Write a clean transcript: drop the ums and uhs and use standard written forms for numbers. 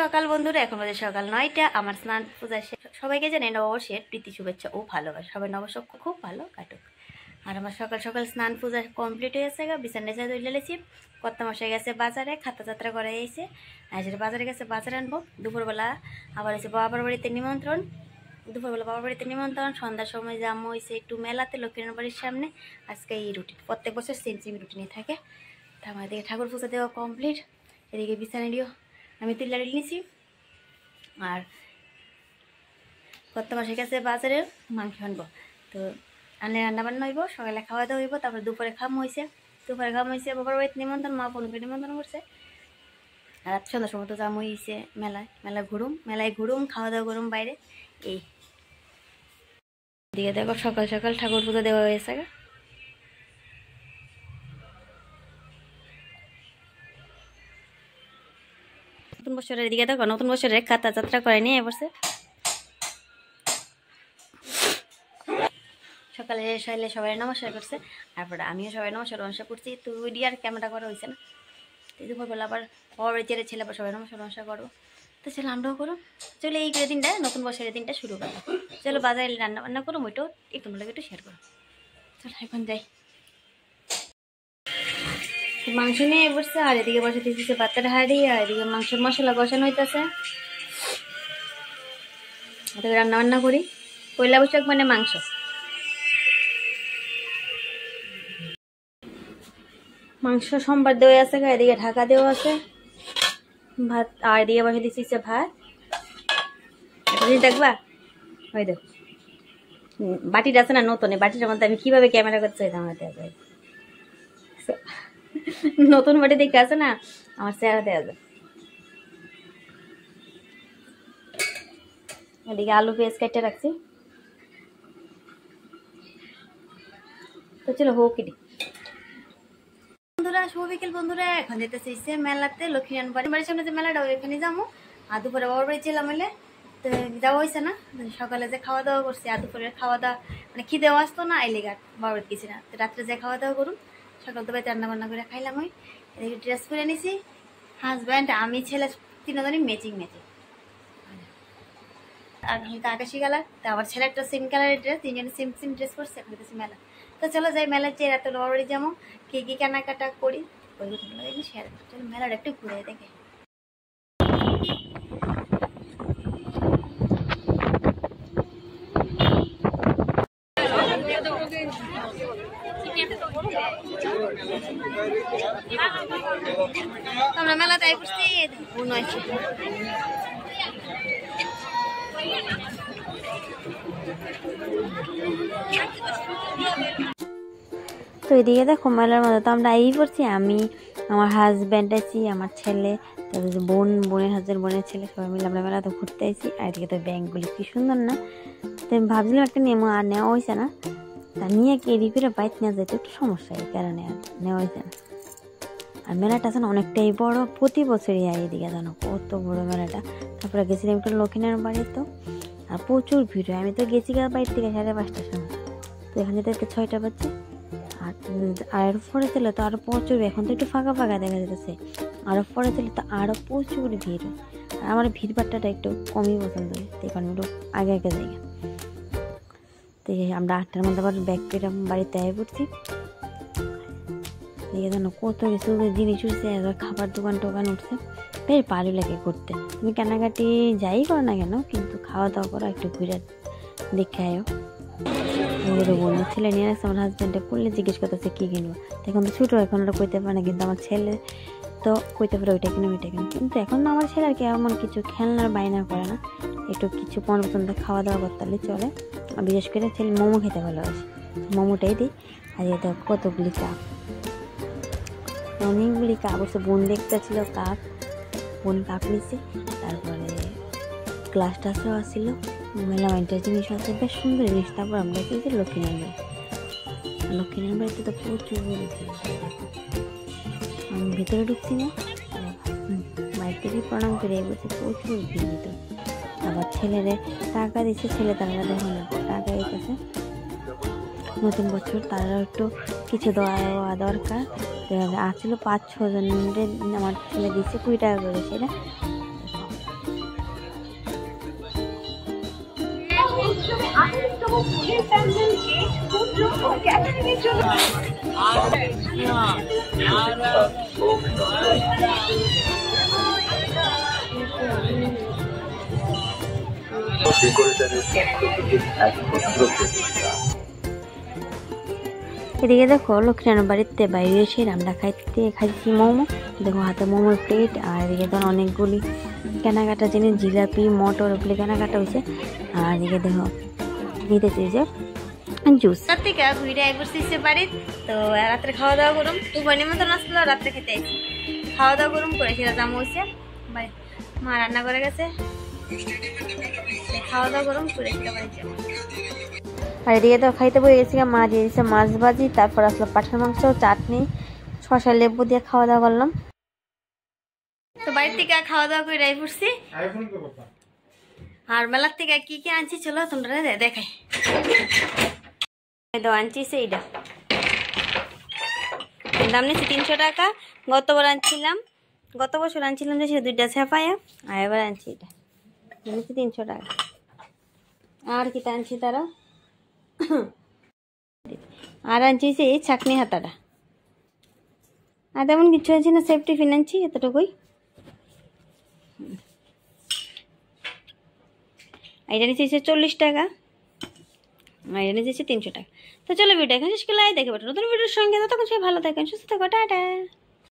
সকাল বন্ধুরা, এখন বাজে সকাল 9টা। আমার স্নান পূজা শেষ। সবাইকে জানাই নববর্ষের প্রীতি শুভেচ্ছা ও ভালোবাসা। সবাই নববর্ষ খুব ভালো কাটুক। আর আমার সকাল সকাল স্নান পূজা কমপ্লিট হয়েছে। বিছানা টিছানা তুলে লেছি। কর্তা মশাই গেছে বাজারে, খাতা যাত্রা করে এসে আজকে বাজারে গেছে, বাজারে আনবো। দুপুরবেলা আবার হয়েছে বাবার বাড়িতে নিমন্ত্রণ। দুপুরবেলা বাবার বাড়িতে নিমন্ত্রণ, সন্ধ্যার সময় যাবো হয়েছে একটু মেলাতে লক্ষ্মীনারায়ণ বাড়ির সামনে। আজকে এই রুটিন প্রত্যেক বছর সেম সেম রুটিনে থাকে। তা আমার এদিকে ঠাকুর পূজা দেওয়া কমপ্লিট। এদিকে বিছানাটিও আমি তুলে নিয়েছি। আর কত মাসের কাছে বাজারে মাংস আনবো, তো আনলে রান্নাবান্না হইব, সকালে খাওয়া দাওয়া হইব, তারপরে দুপুরে খাওয়া হয়েছে। বাবার বাড়িতে নিমন্ত্রণ, মা বোনকে নিমন্ত্রণ করছে। আর রাত সন্ধ্যার সময় তো যাম হয়েছে মেলায় ঘুরুম, খাওয়া দাওয়া করুম বাইরে। এই দিকে দেখো সকাল সকাল ঠাকুর পুজো দেওয়া হয়েছে। নতুন বছরের দিকে দেখো, নতুন বছরের খাতা যাত্রা করে নিয়ে বসে। সকালে সাইলে সবাই নমস্কার করছে, তারপরে আমিও সবাই নমস্কার করছি। তো ওইডি আর ক্যামেরা করা হয়েছে না। দুপুরবেলা আবার বড় ছেলে আবার সবাই নমস্কার করবো। তো চলো আমরাও করো, চলো এই দিনটা নতুন বছরের দিনটা শুরু করো। চলো বাজারে রান্না বান্না করো, ওইটাও একটু লাগে একটু শেয়ার করো। চলো এখন যাই। মাংস নিয়ে বসছে, আর এদিকে বসে দিচ্ছে বাচ্চাটা হাড়ি, আর এদিকে মাংসের মশলা বসানো হইতেছে। এদিকে রান্না বান্না করি। পয়লা বৈশাখ মানে মাংস। মাংস সোমবার দেওয়া আছে, এদিকে ঢাকা দেওয়া আছে ভাত, আর এদিকে বসে দিচ্ছে ভাত। দেখবা ওই দেখো বাটিটা আছে না নতুন, বাটিটার মধ্যে আমি কিভাবে ক্যামেরা করতে চাইতাম। নতুন বাটি দেখে আছে না, আমার চেহারা দেওয়া যায়। এদিকে আলু পেঁয়াজ কেটে রাখছি। তো চলো হোক বন্ধুরা, শুভ বিকেল বন্ধুরা। এখন যেতেছি মেলাতে, লক্ষ্মীনারায়ণ বাড়ির সামনে যে মেলাটা ওইখানে যাবো। আর দুপুরে বাবার বাড়ি ছিলাম এলে, তো যাওয়া হয়েছে না। সকালে যে খাওয়া দাওয়া করছি, আর দুপুরে খাওয়া দাওয়া মানে খিদেও আসতো না, এই লেগে বাবার বাড়ি গেছি না। তো রাত্রে যে খাওয়া দাওয়া করুন, সকাল তো বাড়িতে রান্না বান্না করে খাইলাম। ওই এদিকে ড্রেস পরে নিছি, হাজব্যান্ড আমি ছেলে তিনজনই ম্যাচিং। আর হালকা আকাশি কালার, তো আমার ছেলে একটা সেম কালারের ড্রেস, তিনজনে সেম ড্রেস পরছে। এখন যেতেছি মেলা। তো চলো যাই মেলার চেয়ে রাতে বাবার বাড়ি যাবো, কি কি কেনাকাটা করি ওই ঘটনাগুলো শেয়ার করি। চলো মেলাটা একটু ঘুরে দেখে। আমরা মেলাতে আই করছি, তো এদিকে দেখো মেলার মধ্যে তো আমরা এই করছি, আমি আমার হাজব্যান্ড আছি, আমার ছেলে, তারপরে বোনের হাজব্যান্ড, বোনের ছেলে, সবাই মিলে আমরা মেলাতে ঘুরতে আইছি। আর এদিকে তো ব্যাংকগুলি কি সুন্দর না, তো আমি ভাবছিলাম একটা নেমো, আর নেওয়া হয়েছে না। তা নিয়ে কেরি করে বাইক নিয়ে যাইতে একটু সমস্যা, এই কারণে আর নেওয়া হয়েছে না। আর মেলাটা আছে না অনেকটাই বড়, প্রতি বছরই হয় এদিকে, জানো কত বড় মেলাটা। তারপরে গেছিলাম একটু লক্ষ্মীনারায়ণ বাড়ি, তো আর প্রচুর ভিড় হয়। আমি তো গেছি বাড়ির থেকে 5:30টার সময়, তো এখানে তো 6টা বাজছে। আর পরে ছিল তো আরো প্রচুর, এখন তো একটু ফাঁকা দেখা যেতেছে। আরো পরে ছিল তো আরো প্রচুর ভিড়। আর আমার ভিড় ভাট্টাটা একটু কমই পছন্দ হয়, তো এখন একটু আগে যাই। তো আমরা 8টার মধ্যে আবার ব্যাগ পেয়ে বাড়িতে আয় পড়ছি। দেখে জানো কত কিছু জিনিস উঠছে, খাবার দোকান উঠছে, বেশ ভালো লাগে করতে। তুমি কেনাকাটি যাই করো না কেন, কিন্তু খাওয়া দাওয়া করো, একটু ঘুরে দেখে আয়ো। বন্ধু ছেলে নিয়ে আসছে, আমার হাজব্যান্ডে করলে জিজ্ঞেস করতেছে কি কিনবো। এখন তো ছোটো, এখন ওরা কইতে পারে না, কিন্তু আমার ছেলে তো কইতে পারে ওইটা কিনো। কিন্তু এখন আমার ছেলে আর কি এমন কিছু খেলনার বায়না করে না, একটু কিছু পছন্দ খাওয়া দাওয়া করতে চলে। আর বিশেষ করে ছেলে মোমো খেতে ভালোবাসে, মোমোটাই দিই। আর এটা কতগুলি কাপ, অনেকগুলি কাপ হচ্ছে। বোন দেখতে ছিল বোন কাপ নিচ্ছে, তারপরে গ্লাস টাসও আসছিল, মেলা ওয়াইনটার জিনিস আছে, বেশ সুন্দর জিনিস। তারপর আমরা গেছি লক্ষ্মীনারায়ণ বাড়িতে তো প্রচুর আমি ভিতরে ঢুকছি না, বাইরে থেকে প্রণাম করে বলছে প্রচুর ভিড় ভিতরে। আবার ছেলেরে টাকা দিচ্ছে, ছেলে তারা দেখো না টাকা দিতেছে। নতুন বছর তারা একটু কিছু দেওয়া দরকার। আসছিল 5-6 জনের, আমার ছেলে দিচ্ছে 20 টাকা করে। সেটা উৎসবে 38তম ফুলের প্যান্ডেল গেট পুজো ও ক্যাটারিং এর জন্য এদিকে দেখো লক্ষ্মীনারায়ণ বাড়িতে বাইরে এসে আমরা খাইছি মোমো। দেখো হাতে মোমোর প্লেট, আর এদিকে ধর অনেকগুলি কেনাকাটা জিনিস, জিলাপি মটর ওগুলি কেনাকাটা হয়েছে। আর এদিকে দেখো নিতে চেয়েছে জুস। রাত্রিকা ঘুরে বসেছে বাড়ির, তো রাত্রে খাওয়া দাওয়া করুম। দুপুর নিমন্ত্রণ আসলো, রাত্রে খেতে আইছি, খাওয়া দাওয়া করুম করে সেটা দাম হয়েছে বাড়ি। মা রান্না করে গেছে, খাওয়া দাওয়া করুম করে সেটা বাড়িতে। আর এদিকে তো খাইতে বয়ে গেছি, মা দিয়ে দিচ্ছে মাছ ভাজি, তারপর আসলো পাঠার মাংস, চাটনি, শসা লেবু দিয়ে খাওয়া দাওয়া করলাম। তো বাড়ির থেকে খাওয়া দাওয়া করে রাই পড়ছি। আর মেলার থেকে কি কি আনছি চলো তোমরা দেখাই। আনছি এইটা, দাম নিচ্ছি 300 টাকা। গত বছর আনছিলাম যে 2টা ছেপায়া, আর এবার আনছি এটা নিচ্ছি 300 টাকা। আর কি আনছি তারা, আর আনছি এই ছাকনি হাতাটা। আর তেমন কিছু আছে না, সেফটি ফিন আনছি এতটুকুই। এটা নিচে 40 টাকা, আর এটা নিচে 300 টাকা। তো চলো ভিডিও এখন শেষ করলে দেখে নতুন ভিডিওর সঙ্গে, ততক্ষণ সবাই ভালো থাকেন, সুস্থ থাকো, টাটা।